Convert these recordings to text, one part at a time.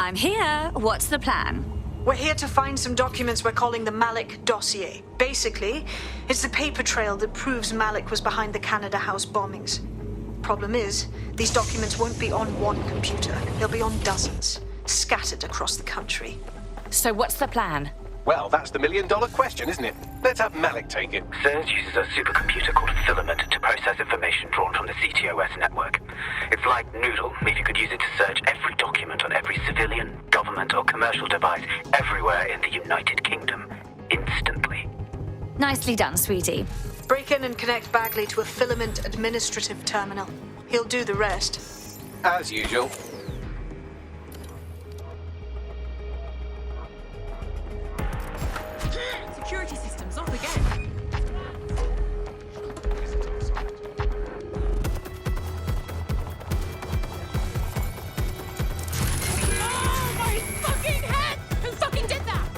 I'm here. What's the plan? We're here to find some documents we're calling the Malik dossier. Basically, it's the paper trail that proves Malik was behind the Canada House bombings. Problem is, these documents won't be on one computer. They'll be on dozens, scattered across the country. So what's the plan? Well, that's the million-dollar question, isn't it? Let's have Malik take it. Surge uses a supercomputer called Filament to process information drawn from the CTOS network. It's like Noodle, if you could use it to search every document on every civilian, government or commercial device everywhere in the United Kingdom, instantly. Nicely done, sweetie. Break in and connect Bagley to a Filament administrative terminal. He'll do the rest. As usual. Security systems off again. Oh, my fucking head! Who fucking did that?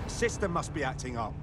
System must be acting up.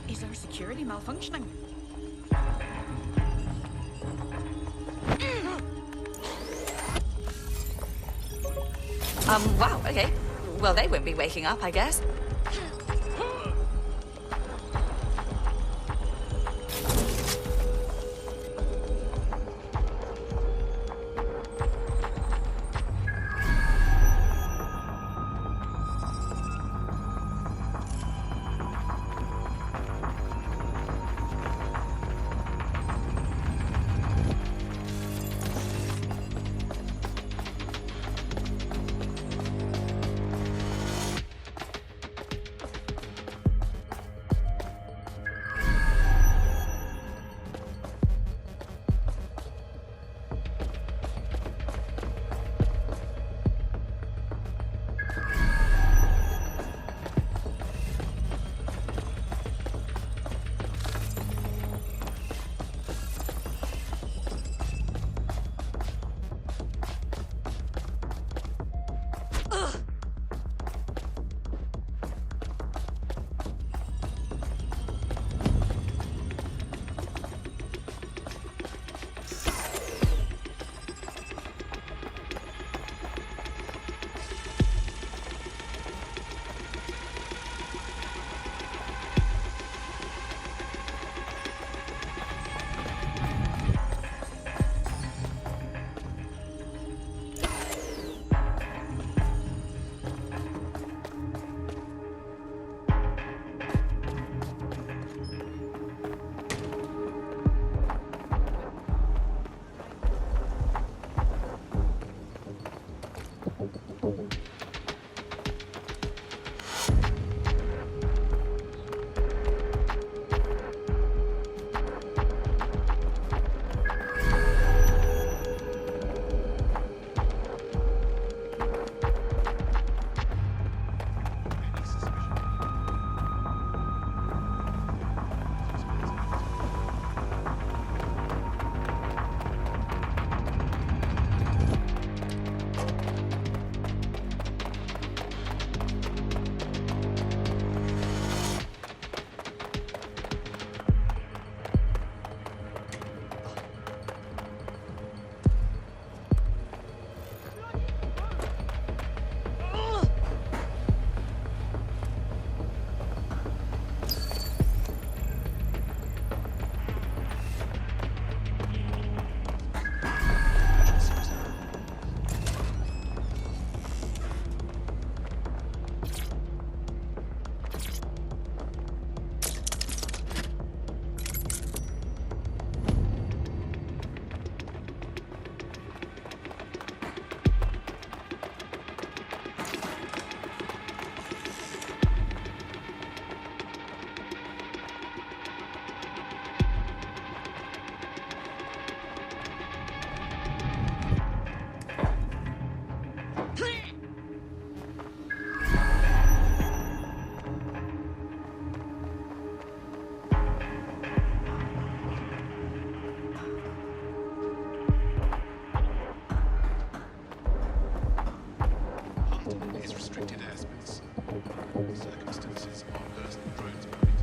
Is our security malfunctioning? Wow, okay. Well, they won't be waking up, I guess. is restricted airspace. Circumstances are personal drones permitted.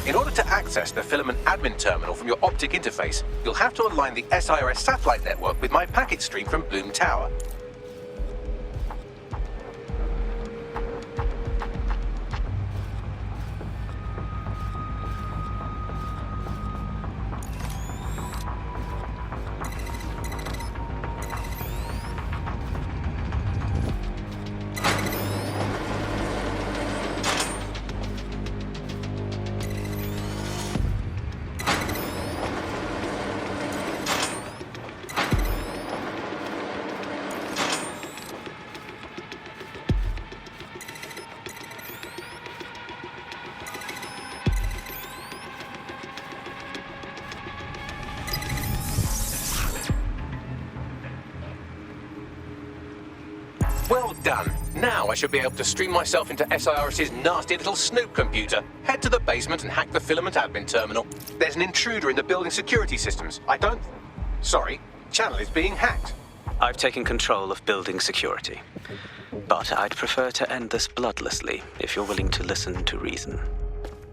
In order to access the Filament admin terminal from your optic interface, you'll have to align the SIRS satellite network with my packet stream from Bloom Tower. Well done. Now I should be able to stream myself into SIRS's nasty little snoop computer, head to the basement and hack the Filament admin terminal. There's an intruder in the building security systems. Sorry, channel is being hacked. I've taken control of building security. But I'd prefer to end this bloodlessly, if you're willing to listen to reason.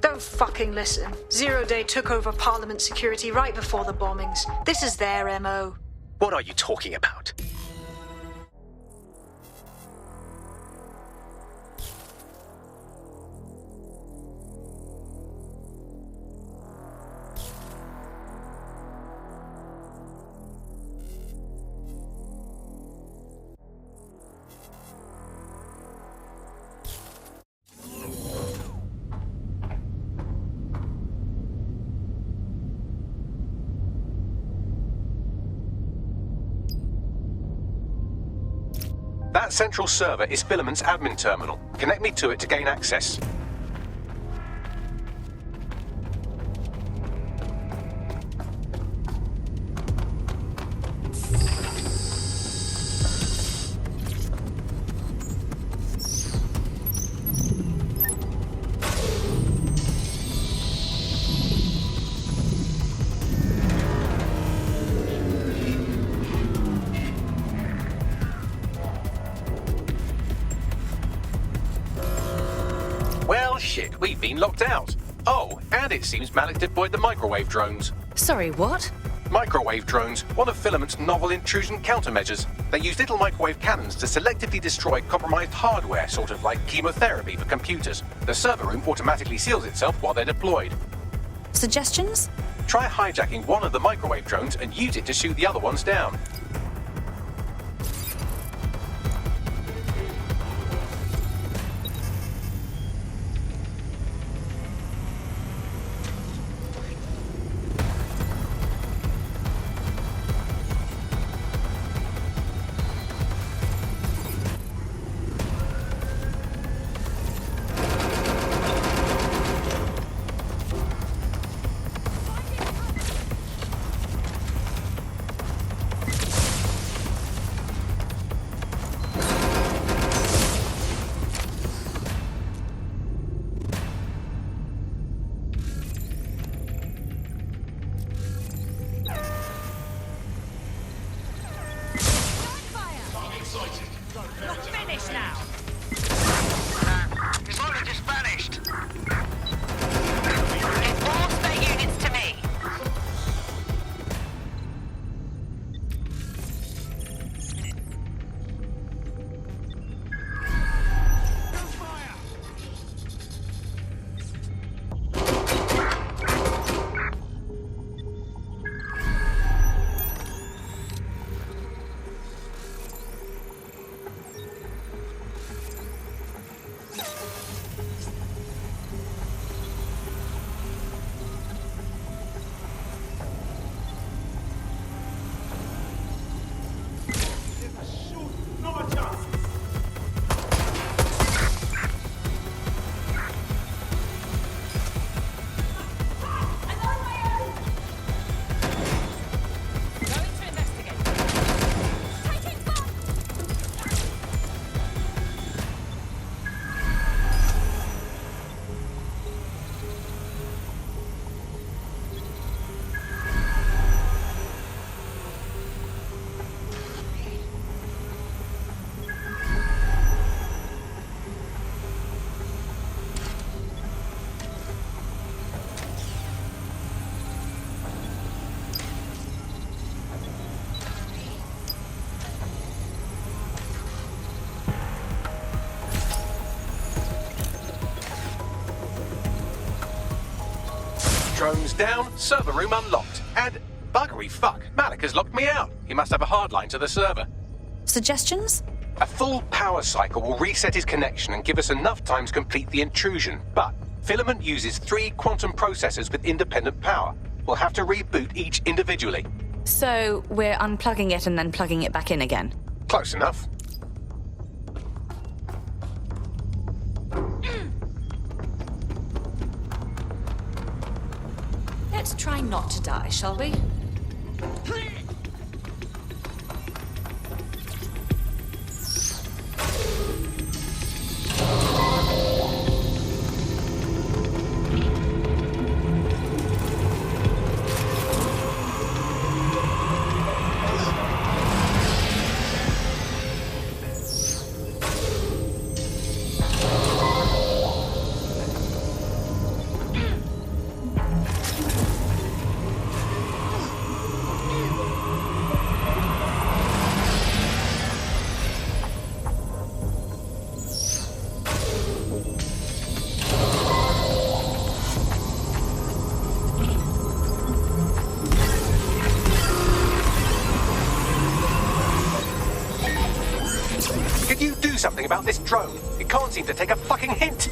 Don't fucking listen. Zero Day took over Parliament security right before the bombings. This is their MO. What are you talking about? That central server is Filament's admin terminal. Connect me to it to gain access. he'd been locked out. Oh, and it seems Malik deployed the microwave drones. Sorry, what? Microwave drones, one of Filament's novel intrusion countermeasures. They use little microwave cannons to selectively destroy compromised hardware, sort of like chemotherapy for computers. The server room automatically seals itself while they're deployed. Suggestions? Try hijacking one of the microwave drones and use it to shoot the other ones down. Finish now. It's only just vanished. It's all spare units to me. Going to investigate. Taking fire. Drones down, server room unlocked. And buggery fuck, Malik has locked me out. He must have a hard line to the server. Suggestions? A full power cycle will reset his connection and give us enough time to complete the intrusion. But Filament uses 3 quantum processors with independent power. We'll have to reboot each individually. So we're unplugging it and then plugging it back in again. Close enough. Let's try not to die, shall we? Can you do something about this drone? It can't seem to take a fucking hint.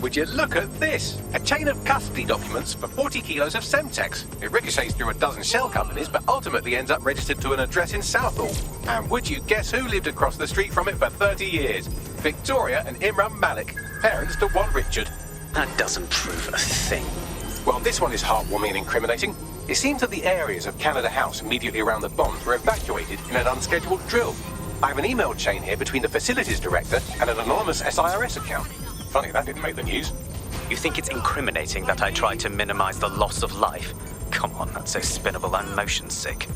Would you look at this? A chain of custody documents for 40 kilos of Semtex. It ricochets through a dozen shell companies, but ultimately ends up registered to an address in Southall. And would you guess who lived across the street from it for 30 years? Victoria and Imran Malik, parents to one Richard. That doesn't prove a thing. Well, this one is heartwarming and incriminating. It seems that the areas of Canada House immediately around the bombs were evacuated in an unscheduled drill. I have an email chain here between the facilities director and an anonymous SIRS account. Funny that didn't make the news. You think it's incriminating that I tried to minimize the loss of life? Come on, that's so spinnable, I'm motion sick.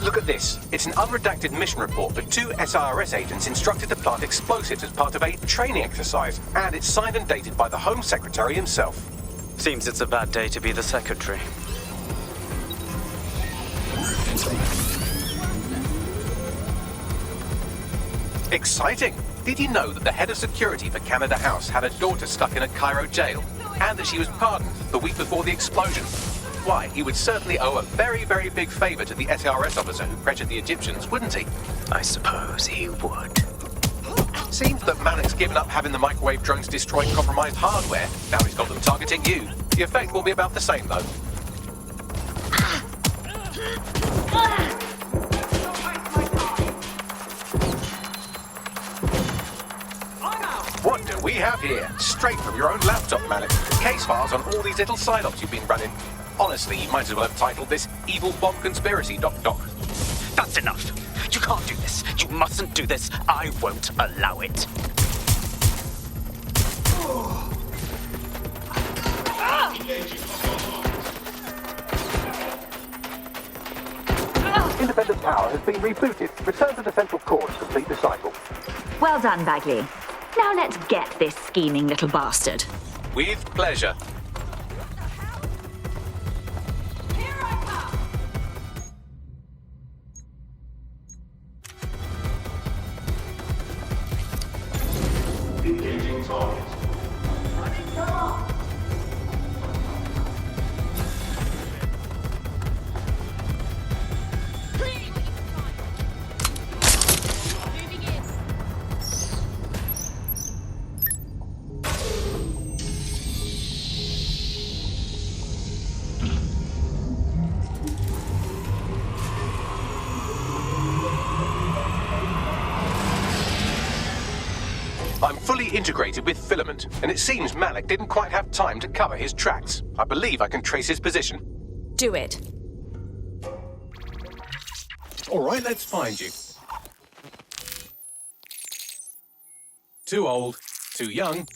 Look at this. It's an unredacted mission report for 2 SIRS agents instructed to plant explosives as part of a training exercise. And it's signed and dated by the Home Secretary himself. Seems it's a bad day to be the secretary. Exciting! Did you know that the head of security for Canada House had a daughter stuck in a Cairo jail? And that she was pardoned the week before the explosion? Why, he would certainly owe a very, very big favor to the SIRS officer who pressured the Egyptians, wouldn't he? I suppose he would. Seems that Malik's given up having the microwave drones destroy compromised hardware. Now he's got them targeting you. The effect will be about the same, though. What do we have here? Straight from your own laptop, Malik. Case files on all these little psyops you've been running. Honestly, you might as well have titled this Evil Bomb Conspiracy, Doc. That's enough. You can't do this. You mustn't do this. I won't allow it. Independent power has been rebooted. Return to the central core to complete the cycle. Well done, Bagley. Now let's get this scheming little bastard. With pleasure. Engaging target. Moving in. I'm fully integrated with Filament, and it seems Malik didn't quite have time to cover his tracks. I believe I can trace his position. Do it. All right, let's find you. Too old, too young,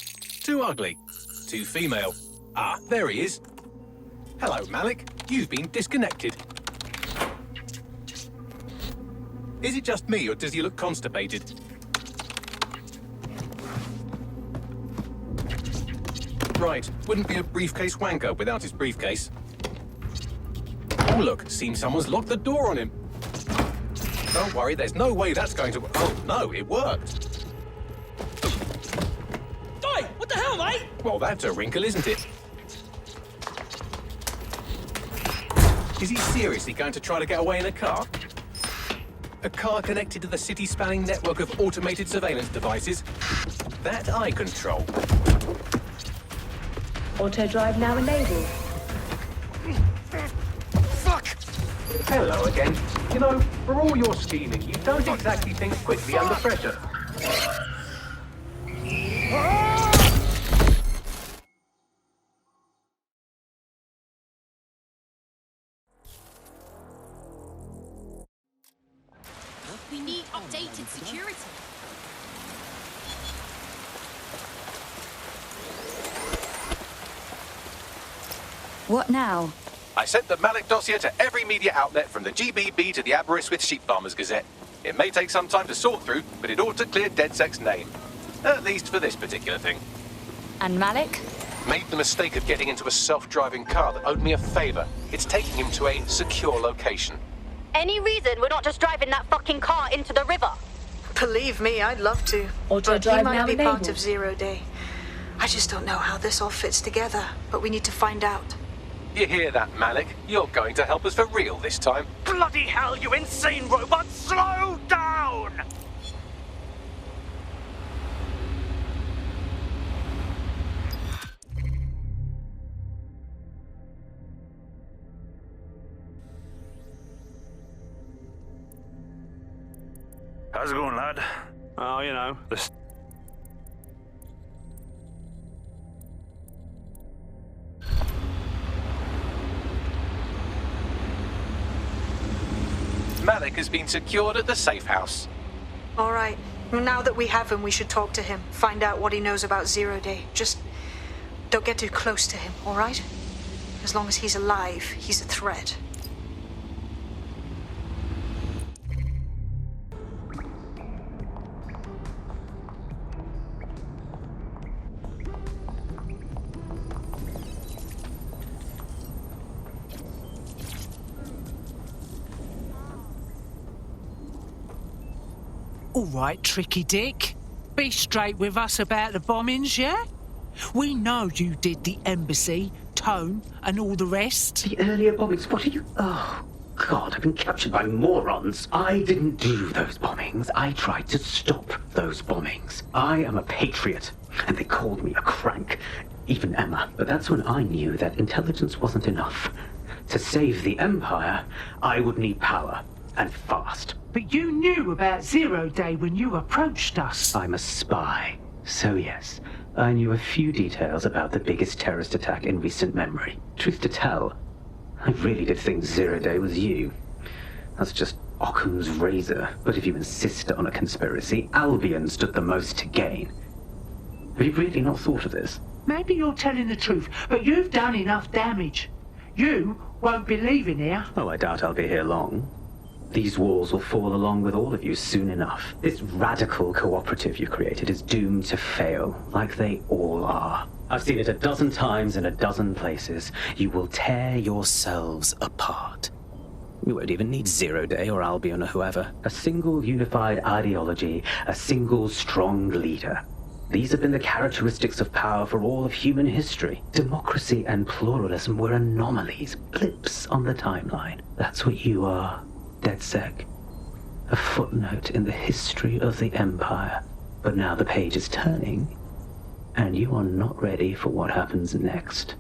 too ugly, too female. Ah, there he is. Hello, Malik. You've been disconnected. Is it just me, or does he look constipated? Right, wouldn't be a briefcase wanker without his briefcase. Oh look, seems someone's locked the door on him. Don't worry, there's no way that's going to... Oh no, it worked. Oi! What the hell, mate? Well, that's a wrinkle, isn't it? Is he seriously going to try to get away in a car? A car connected to the city-spanning network of automated surveillance devices? That I control. Auto drive now enabled. Fuck! Hello again. You know, for all your scheming, you don't exactly think quickly under pressure. We need updated security. What now? I sent the Malik dossier to every media outlet from the GBB to the Aberystwyth Sheep Farmers Gazette. It may take some time to sort through, but it ought to clear DedSec's name. At least for this particular thing. And Malik? Made the mistake of getting into a self-driving car that owed me a favor. It's taking him to a secure location. Any reason we're not just driving that fucking car into the river? Believe me, I'd love to. Auto But he drive might now be part enabled. of Zero Day. I just don't know how this all fits together, but we need to find out. You hear that, Malik? You're going to help us for real this time. Bloody hell, you insane robot! Slow down! How's it going, lad? Oh, you know, the... Malik has been secured at the safe house. All right, Now that we have him, we should talk to him. Find out what he knows about Zero Day. Just don't get too close to him, all right? As long as he's alive, he's a threat. All right, Tricky Dick. Be straight with us about the bombings, yeah? We know you did the embassy, Tone, and all the rest. The earlier bombings? What are you... Oh, God, I've been captured by morons. I didn't do those bombings. I tried to stop those bombings. I am a patriot, and they called me a crank. Even Emma. But that's when I knew that intelligence wasn't enough. To save the Empire, I would need power, and fast. But you knew about Zero Day when you approached us. I'm a spy. So yes, I knew a few details about the biggest terrorist attack in recent memory. Truth to tell, I really did think Zero Day was you. That's just Occam's razor. But if you insist on a conspiracy, Albion stood the most to gain. Have you really not thought of this? Maybe you're telling the truth, but you've done enough damage. You won't be leaving here. Oh, I doubt I'll be here long. These walls will fall along with all of you soon enough. This radical cooperative you created is doomed to fail, like they all are. I've seen it a dozen times in a dozen places. You will tear yourselves apart. You won't even need Zero Day or Albion or whoever. A single unified ideology, a single strong leader. These have been the characteristics of power for all of human history. Democracy and pluralism were anomalies, blips on the timeline. That's what you are. DedSec. A footnote in the history of the Empire. But now the page is turning, and you are not ready for what happens next.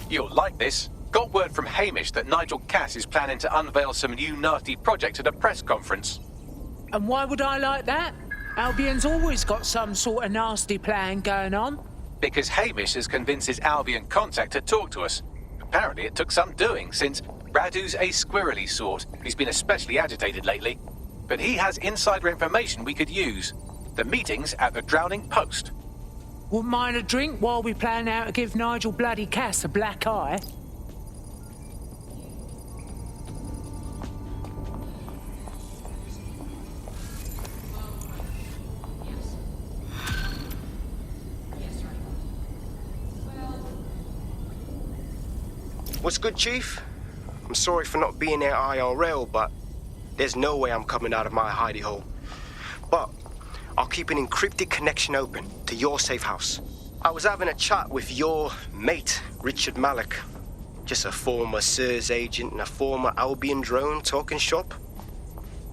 You'll like this. Got word from Hamish that Nigel Cass is planning to unveil some new nasty project at a press conference. And why would I like that? Albion's always got some sort of nasty plan going on. Because Hamish has convinced his Albion contact to talk to us. Apparently it took some doing, since Radu's a squirrely sort. He's been especially agitated lately. But he has insider information we could use. The meeting's at the Drowning Post. Wouldn't mind a drink while we plan how to give Nigel bloody Cass a black eye. What's good, Chief? I'm sorry for not being there IRL, but there's no way I'm coming out of my hidey hole. But I'll keep an encrypted connection open to your safe house. I was having a chat with your mate, Richard Malik. Just a former SIRS agent and a former Albion drone talking shop.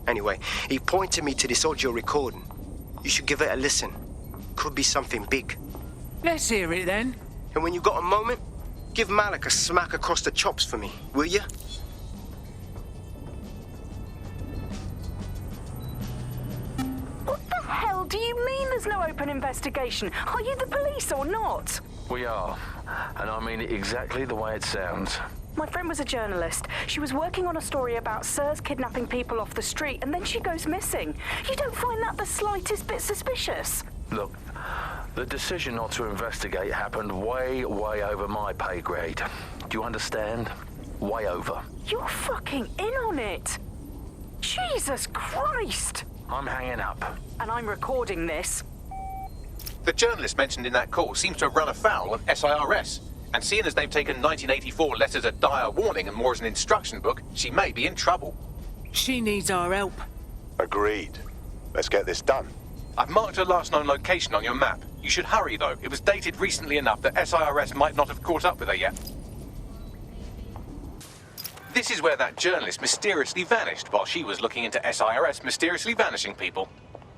Anyway, he pointed me to this audio recording. You should give it a listen. Could be something big. Let's hear it then. And when you got a moment, give Malik a smack across the chops for me, will you? What the hell do you mean there's no open investigation? Are you the police or not? We are. And I mean it exactly the way it sounds. My friend was a journalist. She was working on a story about SIRS kidnapping people off the street, and then she goes missing. You don't find that the slightest bit suspicious? Look, the decision not to investigate happened way over my pay grade. Do you understand? Way over. You're fucking in on it. Jesus Christ! I'm hanging up. And I'm recording this. The journalist mentioned in that call seems to have run afoul of SIRS. And seeing as they've taken 1984 letters of dire warning and more as an instruction book, she may be in trouble. She needs our help. Agreed. Let's get this done. I've marked her last known location on your map. You should hurry, though. It was dated recently enough that SIRS might not have caught up with her yet. This is where that journalist mysteriously vanished while she was looking into SIRS mysteriously vanishing people.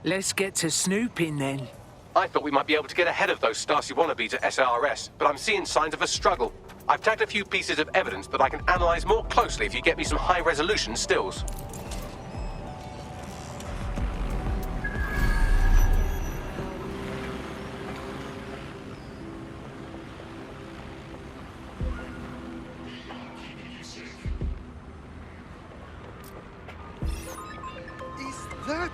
Let's get to snooping then. I thought we might be able to get ahead of those Stasi wannabes at SARS, but I'm seeing signs of a struggle. I've tagged a few pieces of evidence that I can analyze more closely if you get me some high-resolution stills. Is that...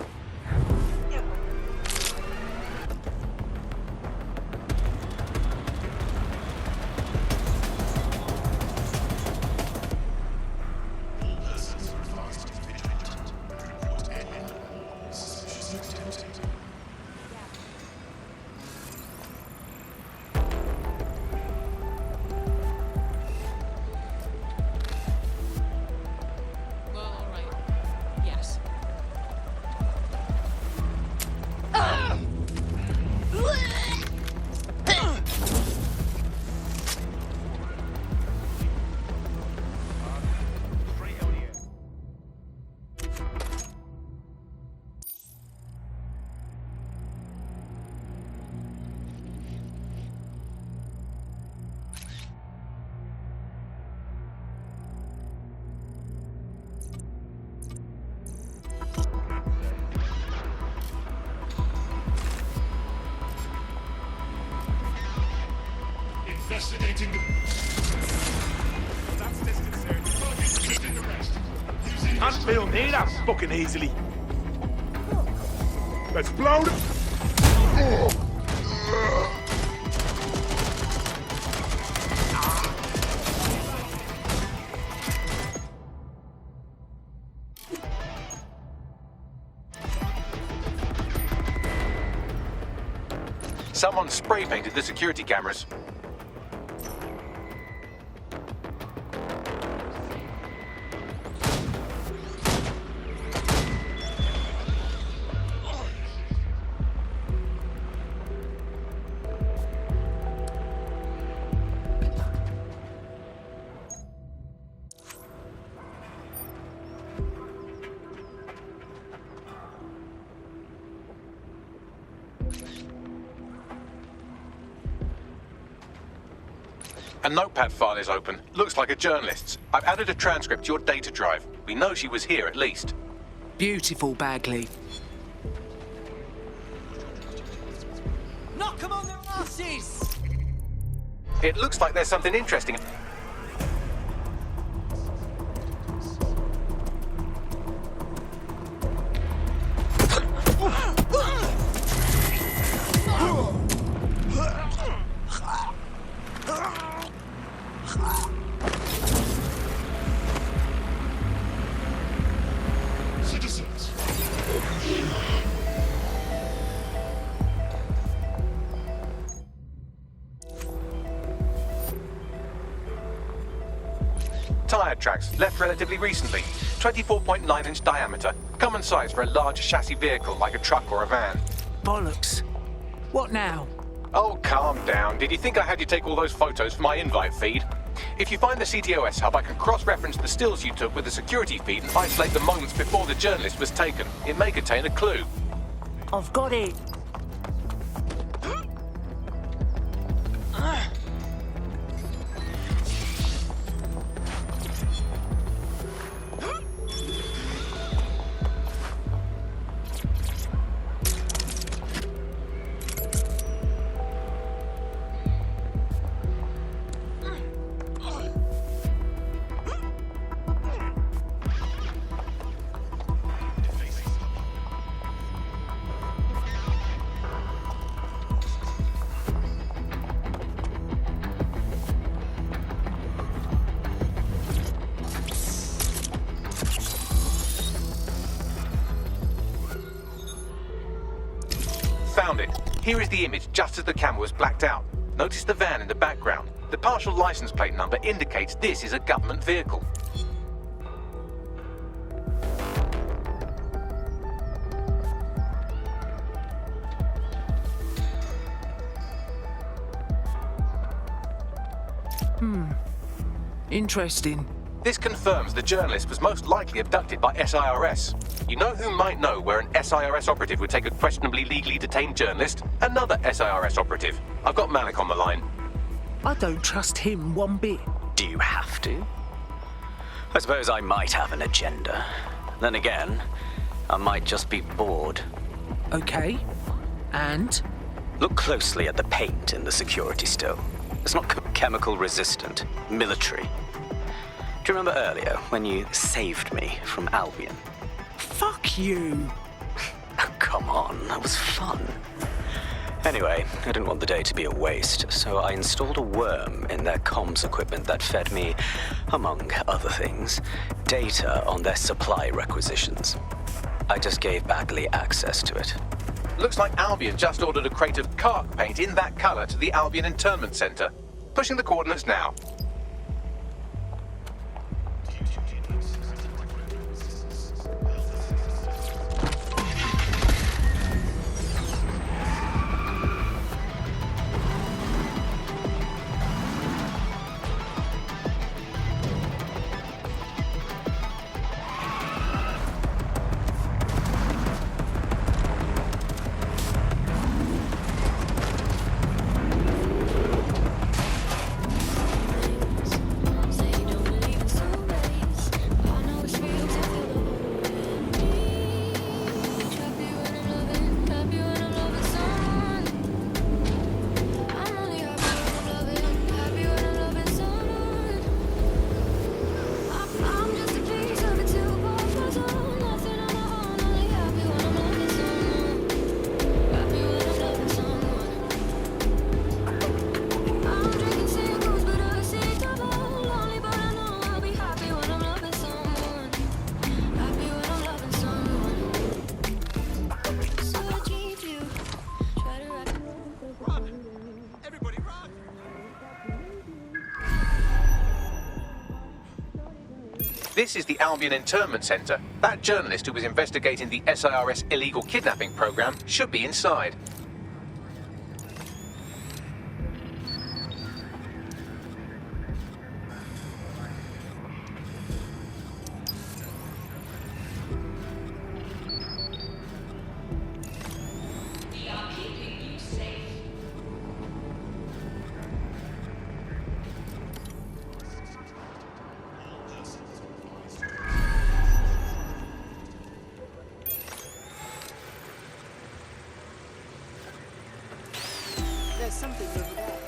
Well, alright. Yes. Investigating the... That's disconcerting. Target the rest. Can't feel near that fucking easily. Let's blow them. Someone spray painted the security cameras. A notepad file is open. Looks like a journalist's. I've added a transcript to your data drive. We know she was here at least. Beautiful, Bagley. Knock 'em on their asses! It looks like there's something interesting. Citizens. Tire tracks, left relatively recently. 24.9-inch diameter. Common size for a large chassis vehicle like a truck or a van. Bollocks. What now? Oh, calm down. Did you think I had you take all those photos for my invite feed? If you find the CTOS hub, I can cross-reference the stills you took with the security feed and isolate the moments before the journalist was taken. It may contain a clue. I've got it. Found it. Here is the image just as the camera was blacked out. Notice the van in the background. The partial license plate number indicates this is a government vehicle. Interesting. This confirms the journalist was most likely abducted by SIRS. You know who might know where an SIRS operative would take a questionably legally detained journalist? Another SIRS operative. I've got Malik on the line. I don't trust him one bit. Do you have to? I suppose I might have an agenda. Then again, I might just be bored. Okay. And? Look closely at the paint in the security still. It's not chemical resistant, military. Do you remember earlier when you saved me from Albion? Fuck you! Oh, come on, that was fun. Anyway, I didn't want the day to be a waste, so I installed a worm in their comms equipment that fed me, among other things, data on their supply requisitions. I just gave Bagley access to it. Looks like Albion just ordered a crate of Kark paint in that color to the Albion Internment Center. Pushing the coordinates now. This is the Albion Internment Center. That journalist who was investigating the SIRS illegal kidnapping program should be inside. There's something over there.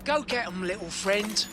Go get 'em, little friend.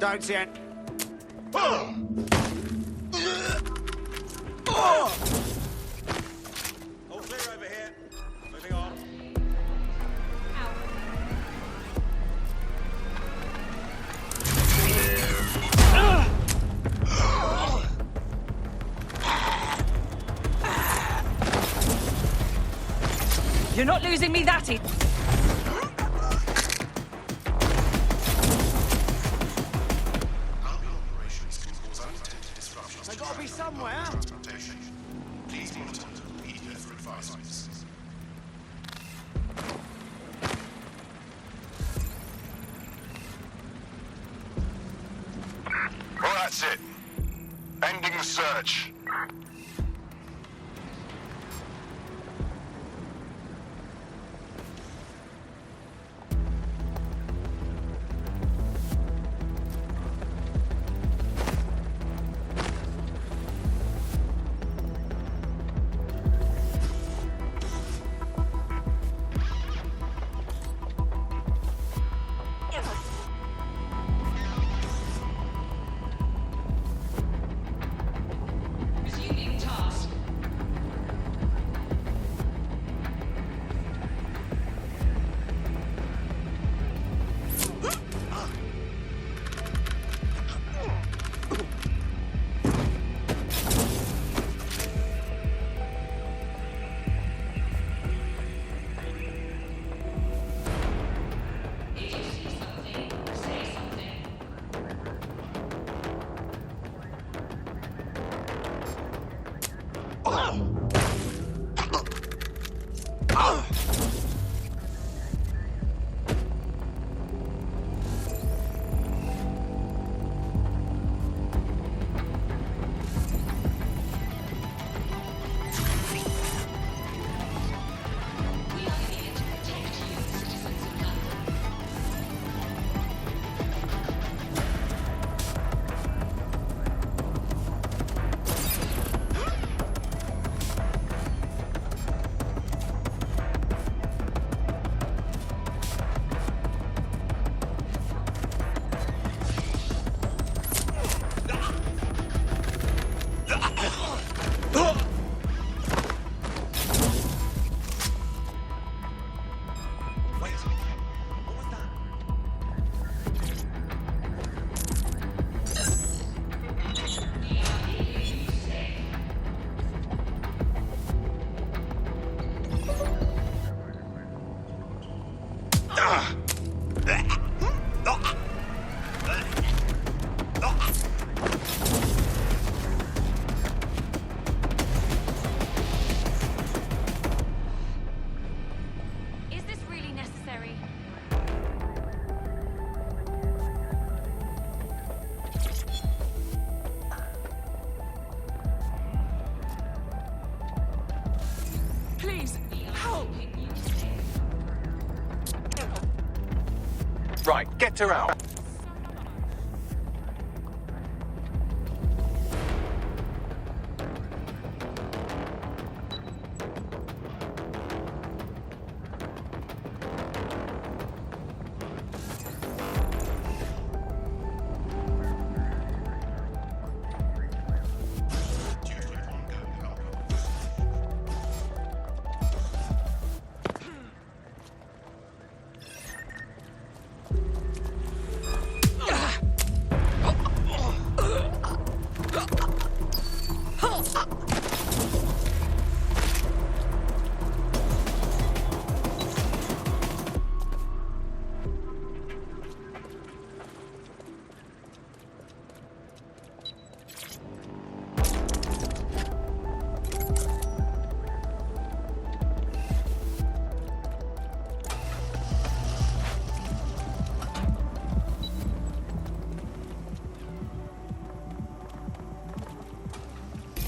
Don't see it. All clear over here. Moving on. You're not losing me that easy. They gotta be somewhere. Please monitor immediate for advice. Well, that's it. Ending the search. Right, get her out.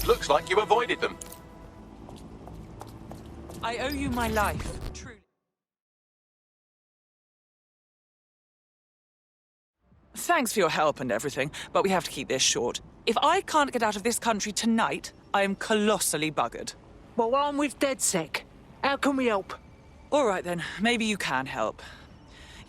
Looks like you avoided them. I owe you my life, truly. Thanks for your help and everything, but we have to keep this short. If I can't get out of this country tonight, I am colossally buggered. Well, I'm with DedSec. How can we help? All right then, maybe you can help.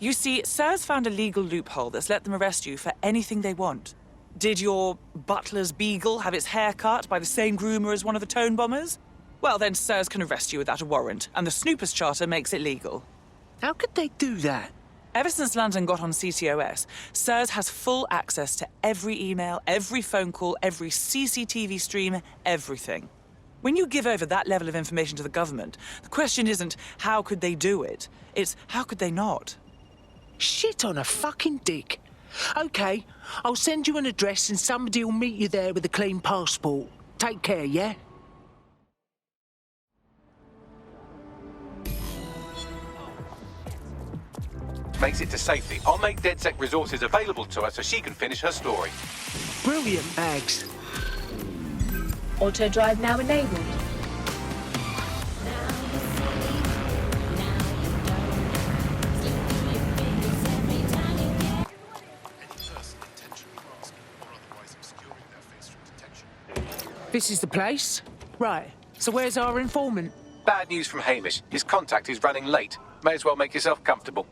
You see, SIRS found a legal loophole that's let them arrest you for anything they want. Did your butler's beagle have its hair cut by the same groomer as one of the tone bombers? Well, then SIRS can arrest you without a warrant, and the Snoopers Charter makes it legal. How could they do that? Ever since London got on CTOS, SIRS has full access to every email, every phone call, every CCTV stream, everything. When you give over that level of information to the government, the question isn't how could they do it, it's how could they not? Shit on a fucking dick. OK, I'll send you an address and somebody will meet you there with a clean passport. Take care, yeah? Makes it to safety. I'll make DedSec resources available to her so she can finish her story. Brilliant, Bags. Auto drive now enabled. This is the place? Right. So where's our informant? Bad news from Hamish. His contact is running late. May as well make yourself comfortable.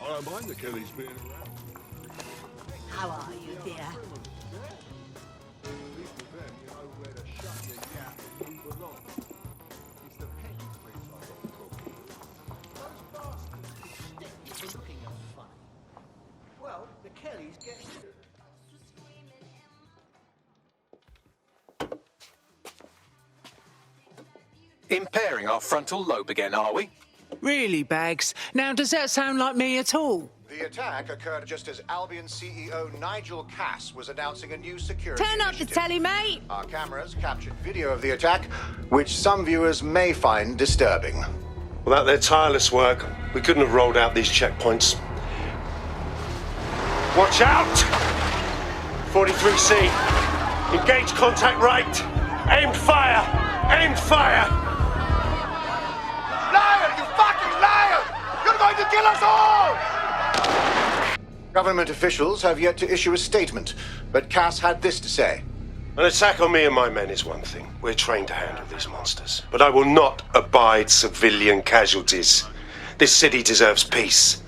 I don't mind the Kellys being around. How are you, dear? Well, the Kellys get... Impairing our frontal lobe again, are we? Really, Bags? Now, does that sound like me at all? The attack occurred just as Albion CEO Nigel Cass was announcing a new security Turn up the initiative. telly, mate! Our cameras captured video of the attack, which some viewers may find disturbing. Without their tireless work, we couldn't have rolled out these checkpoints. Watch out! 43C. Engage contact right. Aimed fire! Aimed fire! Liar! You fucking liar! You're going to kill us all! Government officials have yet to issue a statement, but Cass had this to say. An attack on me and my men is one thing. We're trained to handle these monsters. But I will not abide civilian casualties. This city deserves peace.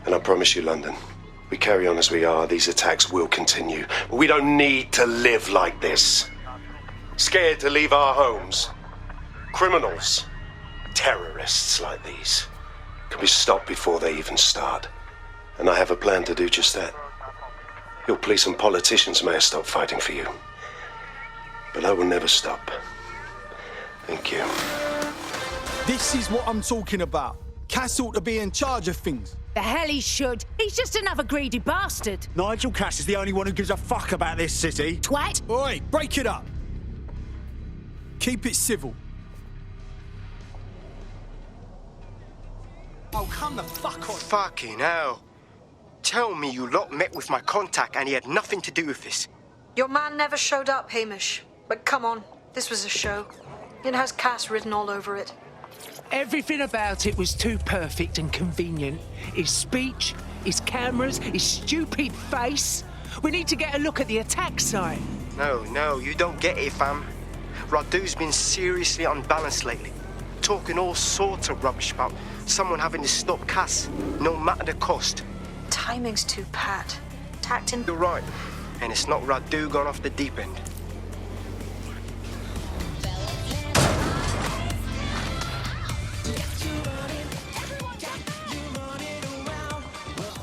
And I promise you, London, we carry on as we are, these attacks will continue. But we don't need to live like this. Scared to leave our homes. Criminals, terrorists like these can be stopped before they even start. And I have a plan to do just that. Your police and politicians may have stopped fighting for you. But I will never stop. Thank you. This is what I'm talking about. Cass ought to be in charge of things. The hell he should. He's just another greedy bastard. Nigel Cass is the only one who gives a fuck about this city. Twat. Oi, break it up. Keep it civil. Oh, come the fuck on. Fucking hell. Tell me you lot met with my contact and he had nothing to do with this. Your man never showed up, Hamish. But come on, this was a show. It has Cass written all over it. Everything about it was too perfect and convenient. His speech, his cameras, his stupid face. We need to get a look at the attack site. No, you don't get it, fam. Radu's been seriously unbalanced lately. Talking all sorts of rubbish about someone having to stop Cass, no matter the cost. Timing's too pat. Tacked in. You're right. And it's not Radu gone off the deep end.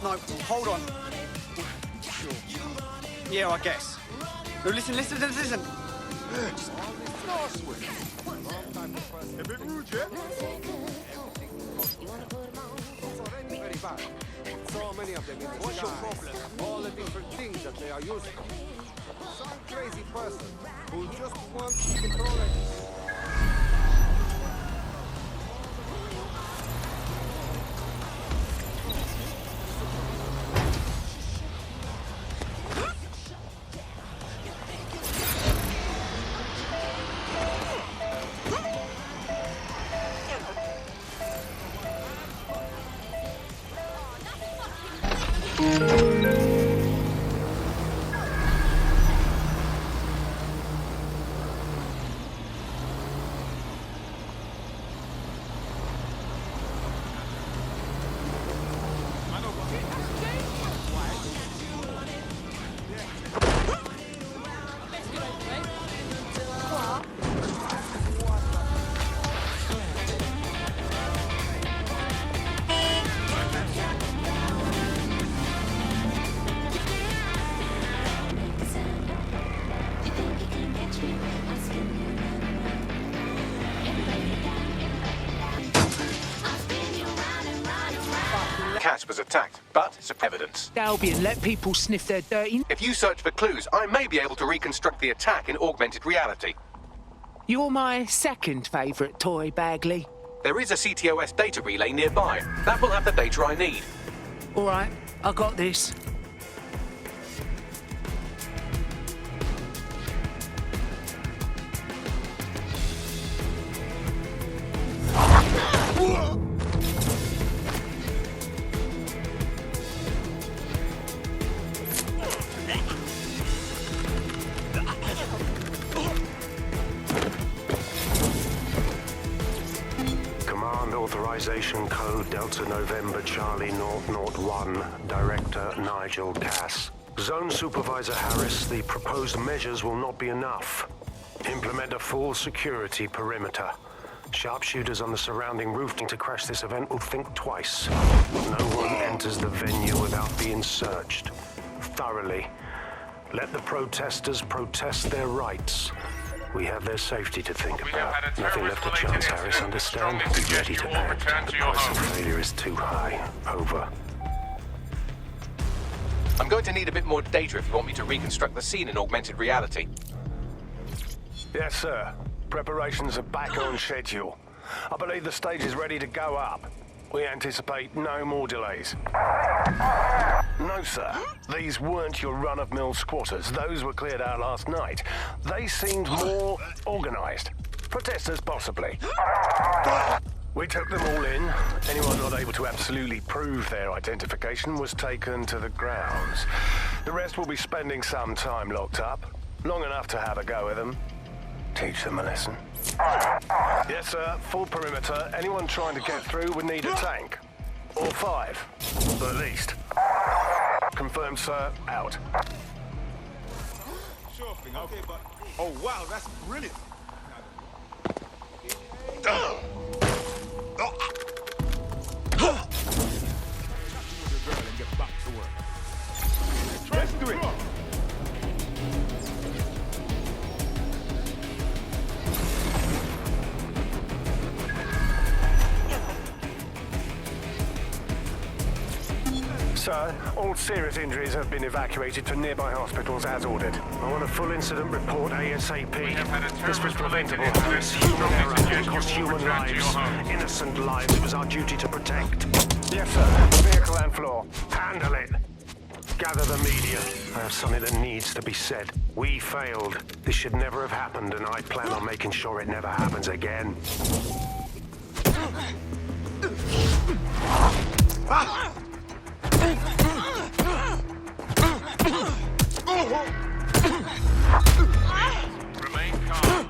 No, hold on. Sure. Yeah, I guess. No, listen. A bit rude, yeah? Very bad. So many of them. What's your problem? All the different things that they are using. some crazy person who just wants to control everything. Cass was attacked, but it's evidence. Albion, let people sniff their dirty... If you search for clues, I may be able to reconstruct the attack in augmented reality. You're my second favourite toy, Bagley. There is a CTOS data relay nearby. That will have the data I need. All right, I got this. Command authorization code Delta November Charlie 001, Director Nigel Cass. Zone Supervisor Harris, the proposed measures will not be enough. Implement a full security perimeter. Sharpshooters on the surrounding roofing to crash this event will think twice. No one enters the venue without being searched. Thoroughly. Let the protesters protest their rights. We have their safety to think about. Nothing left to chance, Harris, understand? Be ready to act. The price of failure is too high. Over. I'm going to need a bit more data if you want me to reconstruct the scene in augmented reality. Yes, sir. Preparations are back on schedule. I believe the stage is ready to go up. We anticipate no more delays. No, sir. These weren't your run-of-mill squatters. Those were cleared out last night. They seemed more organized. Protesters, possibly. We took them all in. Anyone not able to absolutely prove their identification was taken to the grounds. The rest will be spending some time locked up. Long enough to have a go with them. Teach them a lesson. Yes, sir. Full perimeter. Anyone trying to get through would need a tank. Or 5. At least. Confirmed, sir. Out. Sure thing, okay, but... Oh, wow, that's brilliant. Let's do it. Sir, all serious injuries have been evacuated to nearby hospitals as ordered. I want a full incident report ASAP. This was preventable. It's human error. It cost human lives. Innocent lives. It was our duty to protect. Yes, sir. Vehicle and floor. Handle it. Gather the media. I have something that needs to be said. We failed. This should never have happened, and I plan on making sure it never happens again. Remain calm.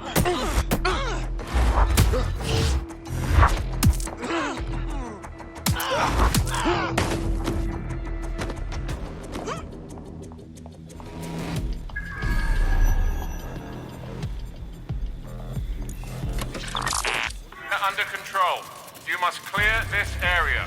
Under control. You must clear this area.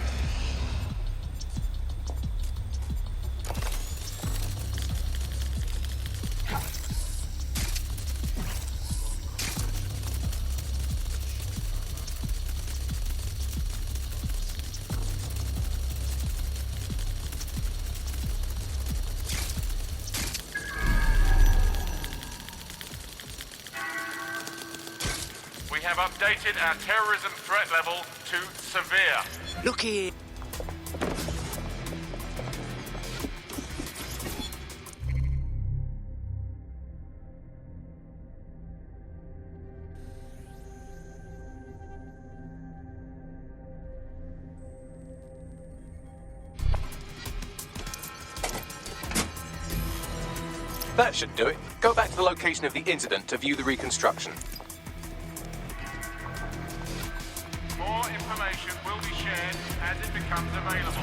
updated our terrorism threat level to severe. Look here. That should do it. Go back to the location of the incident to view the reconstruction. More information will be shared as it becomes available.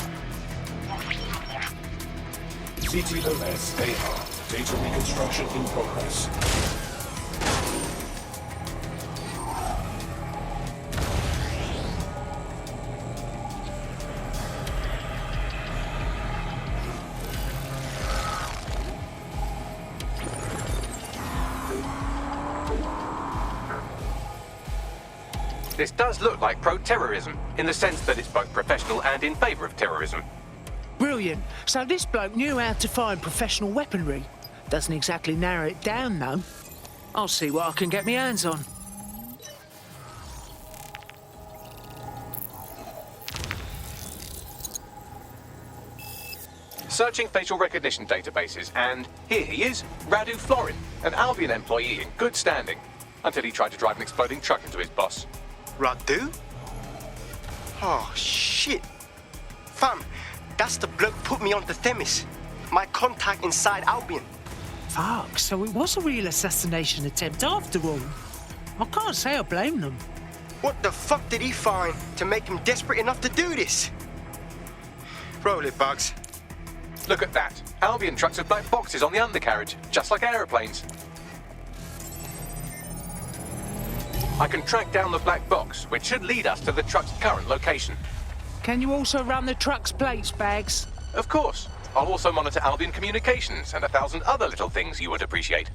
CTOS AR. Data reconstruction in progress. This does look like pro-terrorism, in the sense that it's both professional and in favour of terrorism. Brilliant. So this bloke knew how to find professional weaponry. Doesn't exactly narrow it down, though. I'll see what I can get my hands on. Searching facial recognition databases, and here he is, Radu Florin, an Albion employee in good standing, until he tried to drive an exploding truck into his boss. Radu? Oh, shit. Fam, that's the bloke put me onto Themis. My contact inside Albion. Fuck, so it was a real assassination attempt after all. I can't say I blame them. What the fuck did he find to make him desperate enough to do this? Roll it, Bugs. Look at that. Albion trucks with black boxes on the undercarriage, just like aeroplanes. I can track down the black box, which should lead us to the truck's current location. Can you also run the truck's plates, Bags? Of course. I'll also monitor Albion communications and 1,000 other little things you would appreciate.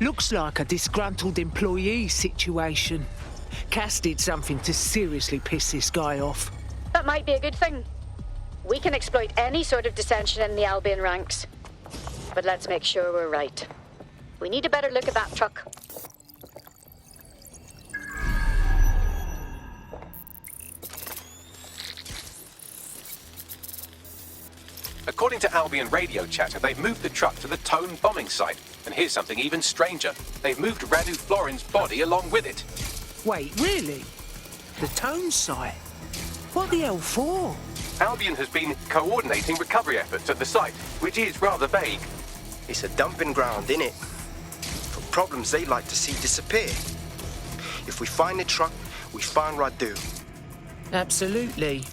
Looks like a disgruntled employee situation. Cass did something to seriously piss this guy off. That might be a good thing. We can exploit any sort of dissension in the Albion ranks. But let's make sure we're right. We need a better look at that truck. According to Albion radio chatter, they've moved the truck to the Tone bombing site. And here's something even stranger. They've moved Radu Florin's body along with it. Wait, really? The Tone site? What the hell for? Albion has been coordinating recovery efforts at the site, which is rather vague. It's a dumping ground, innit? For problems they like to see disappear. If we find the truck, we find Radu. Absolutely.